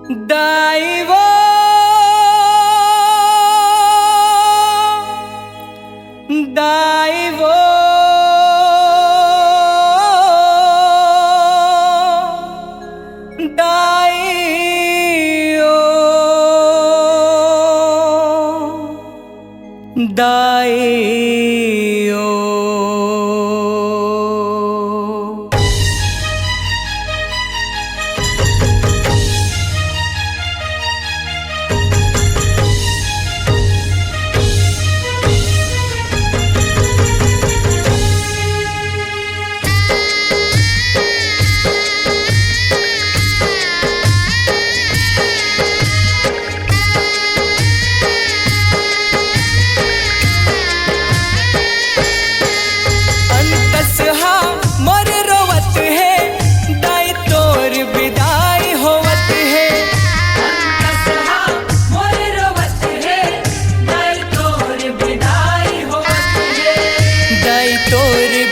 दाई वो दाई वो दाई ओ दाई ओ।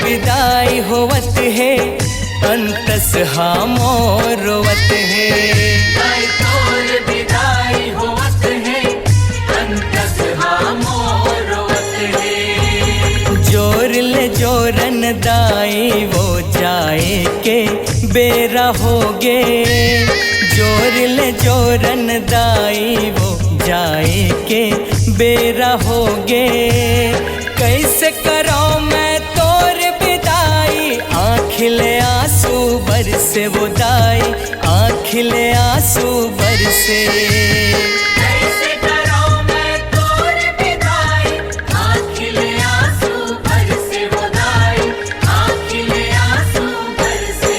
विदाई होवत है अंतस मोर रोवत है। दाई तोर विदाई होवत है अंतस मोर रोवत है। जोर ले जोरन दाई वो जाए के बेरा होगे। जोर ले जोरन दाई वो जाए के बेरा होगे। कैसे करो मैं तोर विदाई आँखिले आंसू बरसे वो दाई आँखिले आंसू बरसे। कैसे करो मैं तोर विदाई आँखिले आंसू बरसे वो दाई आँखिले आंसू बरसे।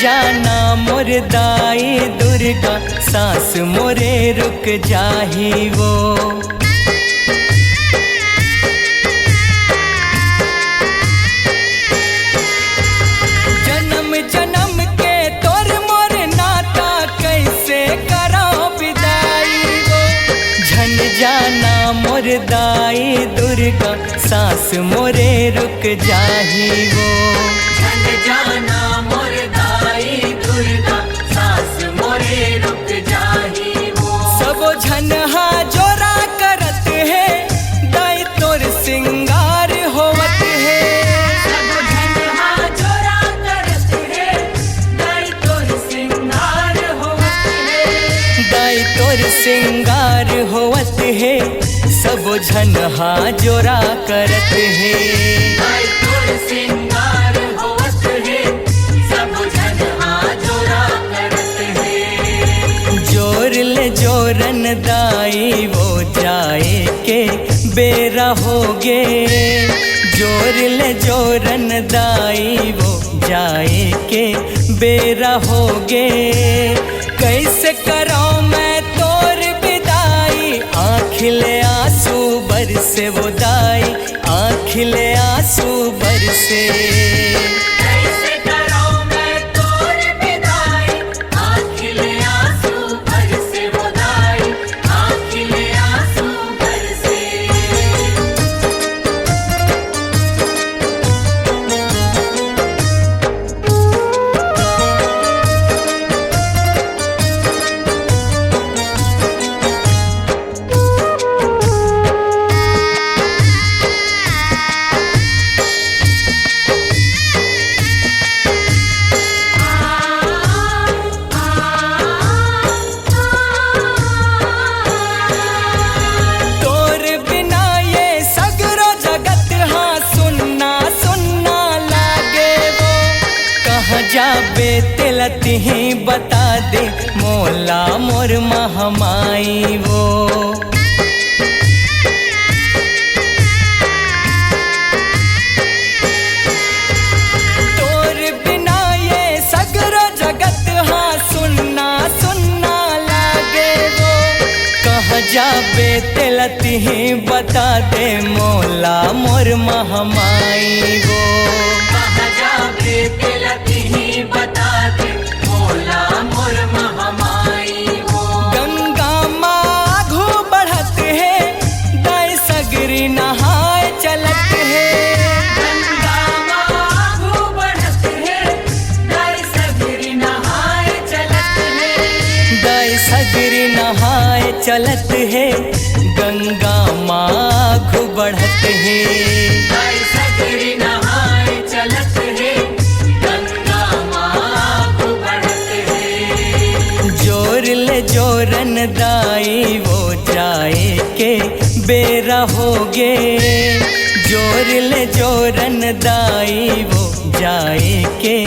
जाना मोर दाई दुर्गा सांस मोरे रुक जाही वो। जन्म जन्म के तोर मोर नाता कैसे करो विदाई वो। झन जाना मोर दाई दुर्गा सांस मोरे रुक जाही वो। झन जाना मोर दाई दुर्गा सांस मोरे रुक जाही वो। सब झन जोरा करत है दाई तोर सिंगार होवत है। सब झन जोरा करत है दाई तोर सिंगार होवत है। दाई तोर सिंगार होवत है सब झन जोरा करत है। दाई तोर सिंगार होवत है सब झन जोरा करत है। जोर ले जोरन दाई वो जाए के बेरा होगे। जोर ले जोरन दाई वो जाए के बेरा होगे। कैसे करो मैं तोर विदाई आँखिले आंसू बरसे वो दाई आँखिले आंसू बरसे। कैसे करो मैं तोर विदाई आँखिले आंसू बरसे वो दाई आँखिले आंसू बरसे। जाबे तिलती ही बता दे मोला मोर महमाई वो। जाबे तेलती बता दे मोला मोर महमाई गो। कहाँ जाबे तेलती बता दे मोला मोर महमाई गो। गंगा माघू बढ़त है दाई सगरी नहाए चलत है। गंगा माघू बढ़त है दाई सगरी नहाए चलत है। दाई सगरी नहाए चलत है गंगा माघू बढ़त है। दाई सगरी नहाए चलत है गंगा माघू बढ़त है। जोर ले जोरन दाई वो जाए के बेरा हो गे। जोर ले जोरन दाई वो जाए के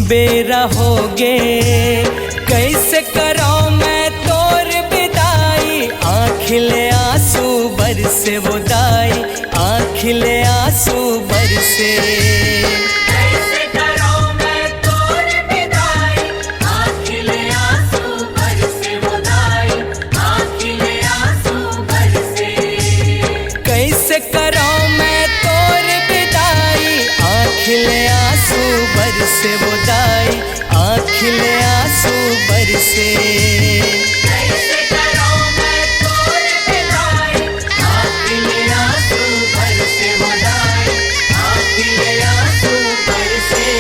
बेरा हो गे। कैसे करो मैं तोर विदाई आँखिले आंसू बरसे वो दाई आँखिले आंसू बरसे। कैसे करो मैं तोर विदाई आँखिले आंसू बरसे वो दाई आँखिले आंसू बरसे। कैसे करो मैं तोर विदाई आँखिले आंसू बरसे वो दाई आँखिले आंसू बरसे। कैसे करो मैं तोर विदाई आँखिले आंसू बरसे वो दाई आँखिले आंसू बरसे।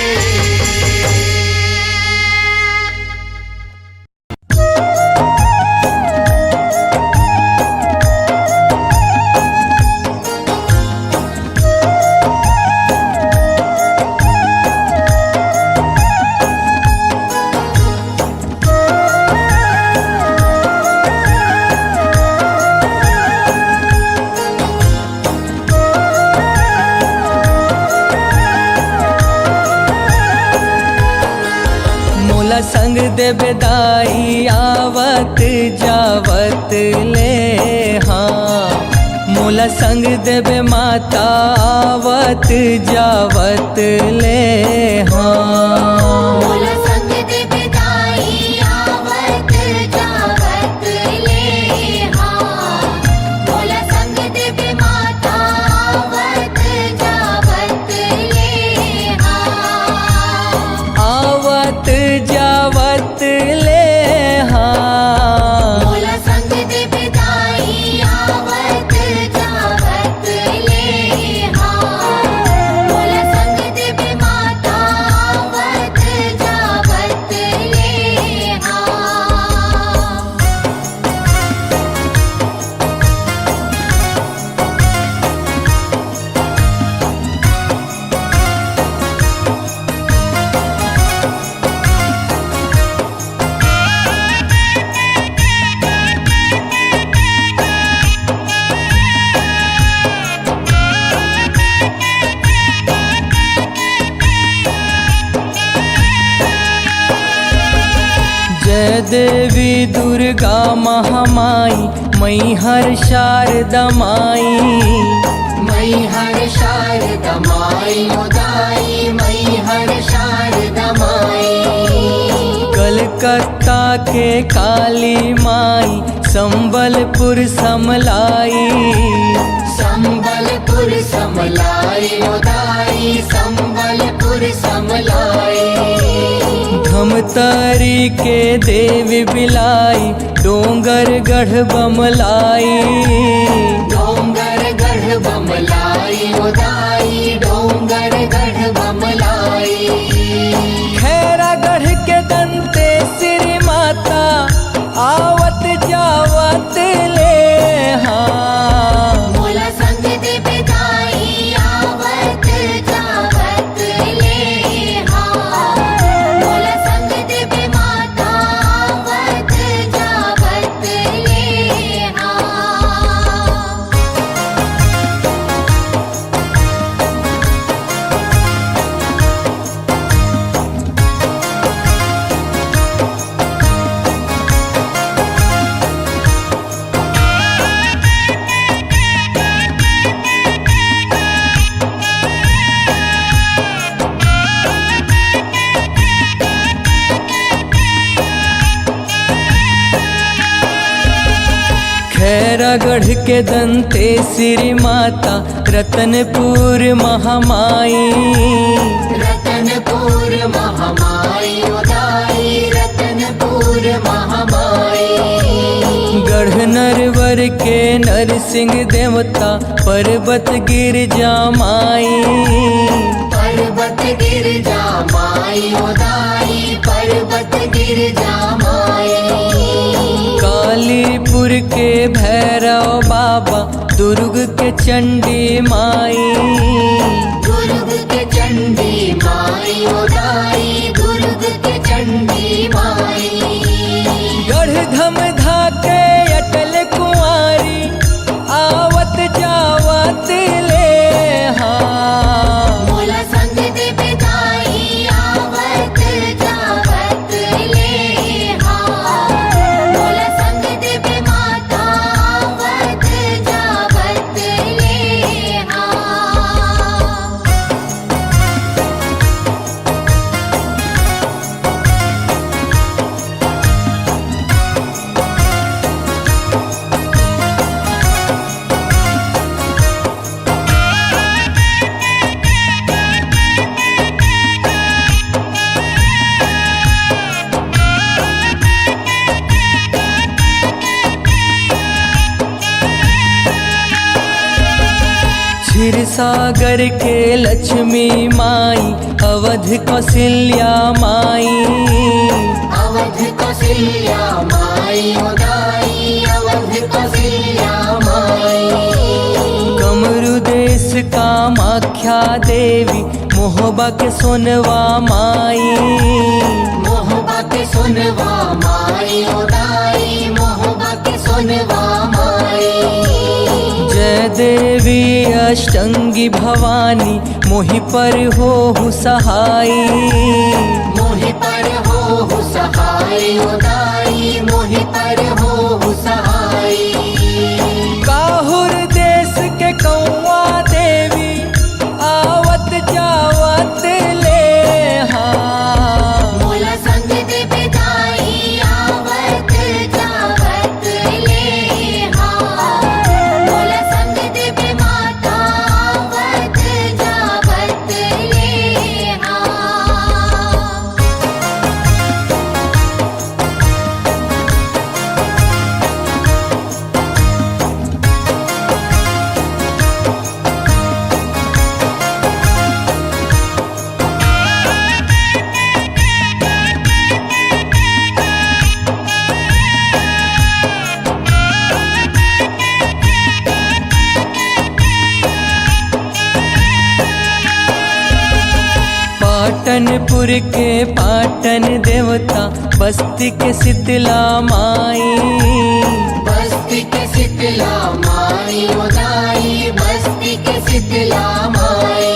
मोला संग दे बेदाई आवत जावत ले हाँ। मोला संग देवे माता आवत जावत ले हाँ। मोला संग देवे दाई आवत जावत ले हाँ। मोला संग देवे माता आवत जावत ले हाँ। आवत जावत ले हाँ। मोला संग देवे दाई आवत जावत ले हाँ। मोला संग देवे माता आवत जावत ले हाँ। जय देवी दुर्गा महामाई मैहर शारदा माई। मैहर शारदा माई उदाई मैहर शारदा माई। कलकत्ता के काली माई संबलपुर समलाई। संबलपुर समलाई उदाई संबलपुर समलाई। धमतरी के देवी बिलाई डोंगर गढ़ बमलाई। डोंगर गढ़ बमलाई उदाई डोंगर गढ़ बमलाई। खैरागढ़ के दंते श्री माता आवत जावत ले हाँ। मोला संग देवे दाई आवत जावत ले हाँ। मोला संग देवे माता आवत जावत ले हाँ। खैरागढ़ के दंते श्री माता रतनपुर महामाई। रतनपुर महामाई उदाई रतनपुर महामाई। गढ़ नरवर के नरसिंह देवता पर्वत गिरजा माई। पर्वत गिरजा माई उदाई पर्वत गिरजा माई। कालीपुर के भैरव बाबा दुर्ग के चंडी माई। दुर्ग के चंडी माई उदाई दुर्ग के चंडी माई। गढ़ धमधा के अटल कुंवारी आवत जावत ले हाँ। मोला संग दे बिदाई आवत जावत ले हाँ। मोला संग दे बे माता आवत जावत ले हाँ। क्षीर सागर के लक्ष्मी माई अवध कौशल्या माई। अवध कौशल्या माई उदाई अवध कौशल्या माई। कमरु देश कामाख्या देवी मोहबा के सोनवा माई। मोहबा के सोनवा माई उदाई मोहबा के सोनवा माई। जय देवी अष्टंगी भवानी मोहि पर हो सहाई। मोहि पर हो सहाय उदाई मोहि पर हो सहाय। काहुर देश के कौआ देवी आवत जावत ले हाँ। मोला संग दे बिदाई आवत जावत ले हाँ। मोला संग दे बे माता आवत जावत ले हाँ। पाटनपुर के पाटन देवता बस्ती के शीतला माई। बस्ती के शीतला माई उदाई बस्ती के शीतला माई।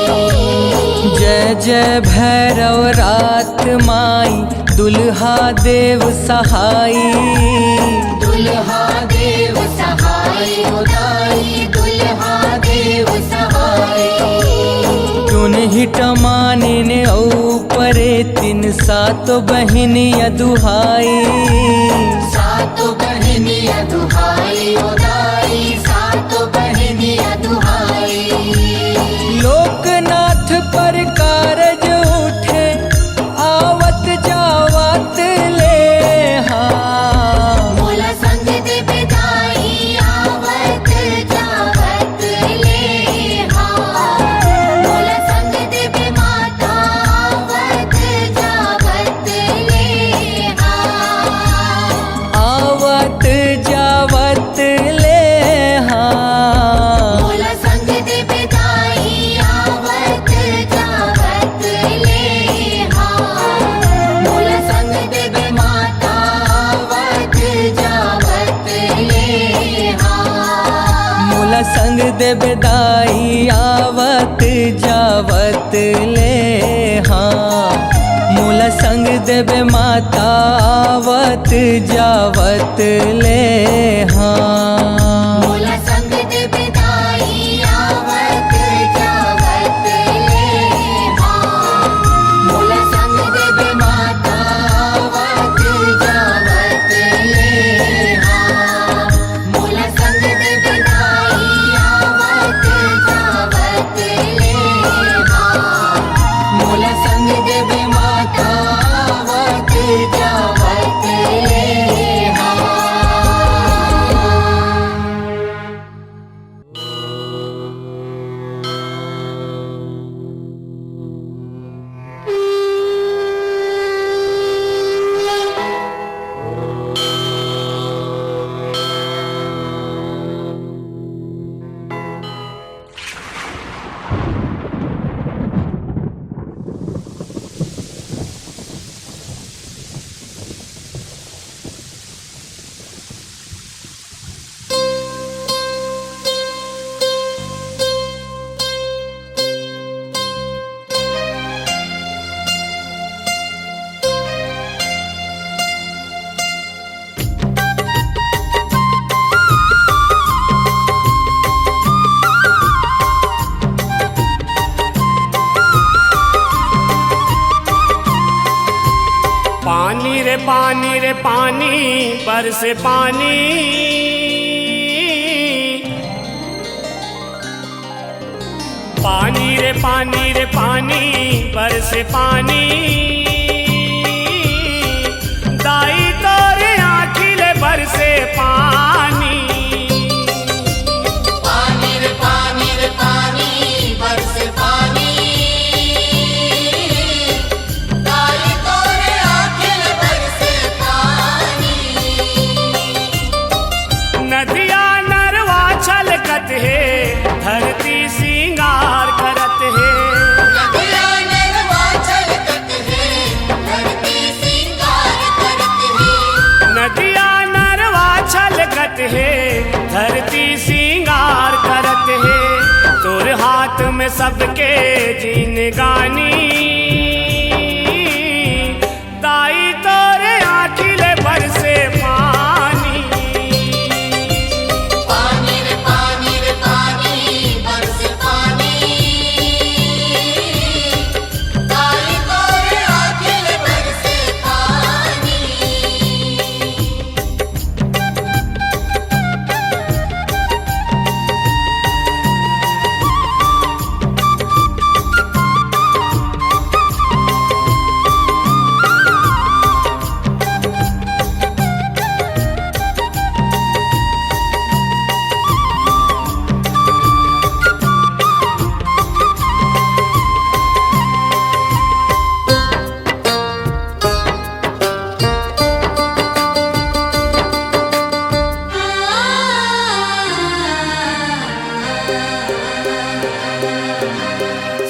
जय जय भैरव रात माई दुल्हा देव सहाई। दुल्हा देव सहाय उदाई दुल्हा देव सहाय। क्यों नहीं टमानिन ऊपरे तीन सात बहनिया दुहाई। सातो बहनिया दुहाई उदाई सातो बहनिया दुहाई। लोकनाथ पर कारज उठे आवत जावत ले हाँ। मोला संग दे बिदाई आवत जावत ले हाँ। मोला संग दे बे माता आवत जावत ले हाँ। आवत जावत ले हाँ। मोला संग दे बिदाई आवत जावत ले हाँ। मोला संग दे बे माता आवत जावत ले हाँ। मोला संग दे बेदाई आवत जावत ले हाँ। मोला संग देवे माता आवत जावत ले हाँ। मोला संग दे बिदाई आवत जावत ले हाँ। मोला संग दे बे माता आवत जावत ले हाँ। मोला संग रे पानी बरसे पानी। पानी रे पानी बरसे पानी। दाई तोरे आँखिले बरसे पानी। पानी रे पानी बरसे पानी। दाई तोरे आँखिल बरसे पानी। नदिया नरवा छलकत है धरती सिंगार करत है। नदिया नरवा छलकत है धरती सिंगार करत है। नदिया नरवा छलकत है धरती सिंगार करत है। तोर हाथ में सबके जीन गानी। दाई तोरे आँखिले बरसे पानी। पानी रे पानी बरसे पानी। दाई तोरे आँखिल बरसे पानी।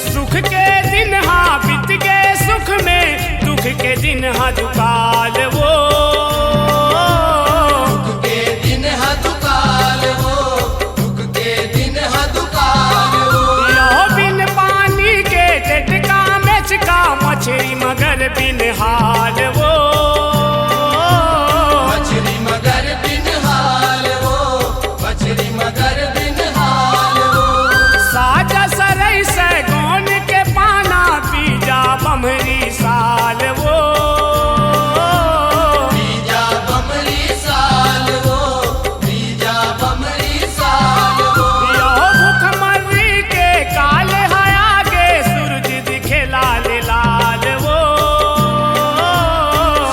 सुख के दिन हाँ बीत गए सुख में। दुख के दिन हाँ दुकाल वो। के दिन हदुकाल वो, दुख के दिन हदुकाल वो। यो बिन पानी के टेटका मेचका मछली मगर बिन हाल वो। मछली मगर बिन हाल वो, मछली मगर बिन हाल वो। साजा सरई से गौन के पाना पीजा बमरी साल वो। बीजा बमरी साल वो, बीजा बमरी साल वो। यो भूखमरी के काल हया के सूरज दिखे लाल लाल वो।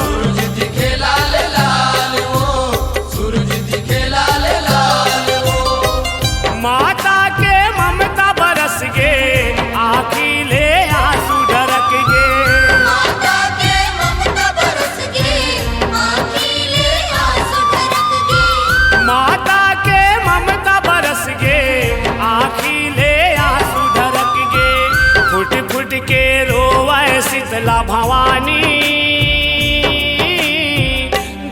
सूरज दिखे लाल लाल वो, सूरज दिखे लाल लाल वो। माता के ममता बरस गे आखिले आंसू ढरक गे। माता के ममता बरस गे आँखिले आंसू ढरक गे। माता के ममता बरस गे आखिले आंसू ढरक गे। फुट फुट के रोवे शीतला भवानी।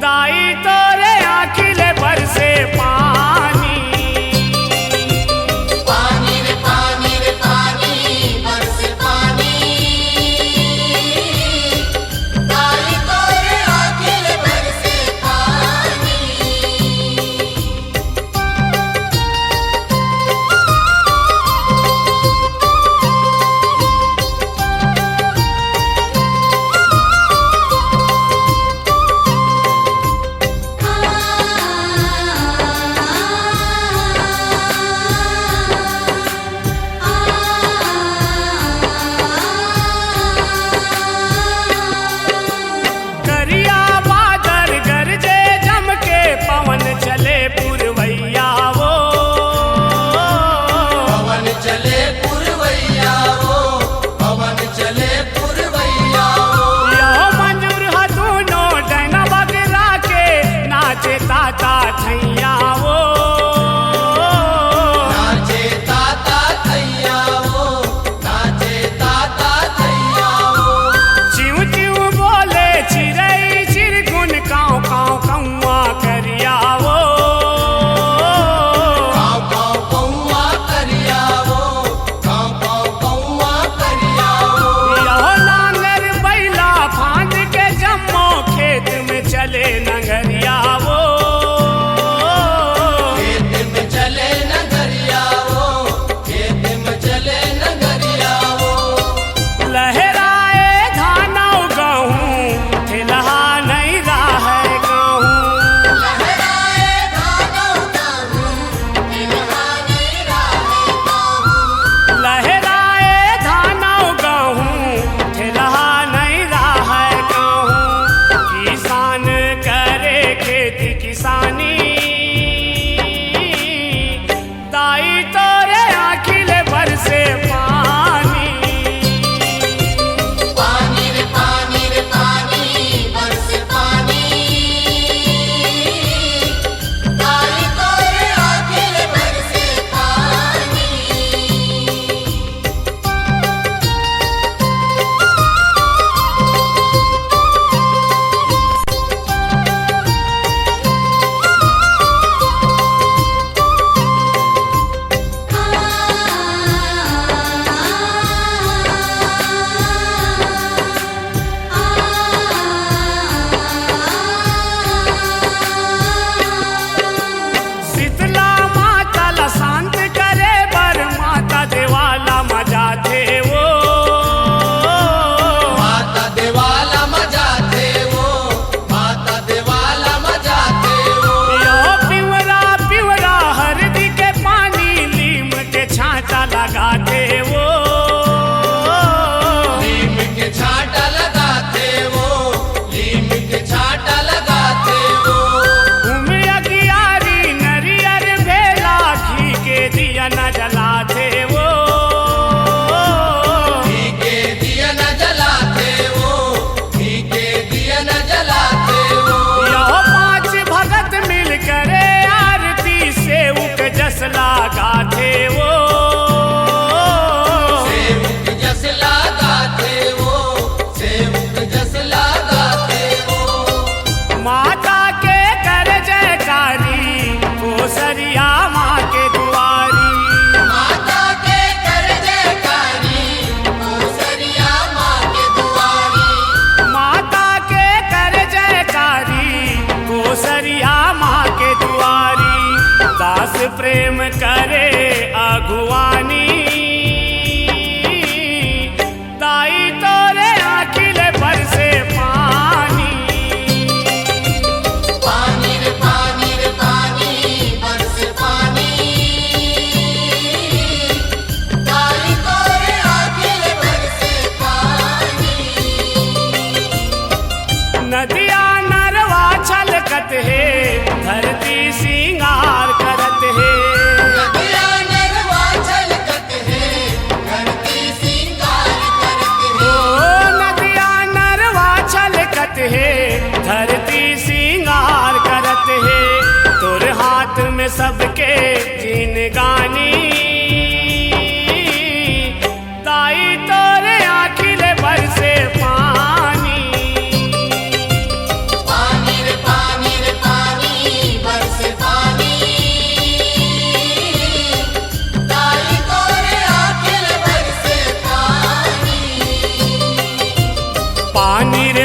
दाई तोरे आखिले बरसे पानी। पानी रे पानी बरसे पानी। दाई तोरे आँखिल बरसे पानी।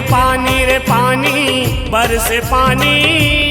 रे पानी बरसे पानी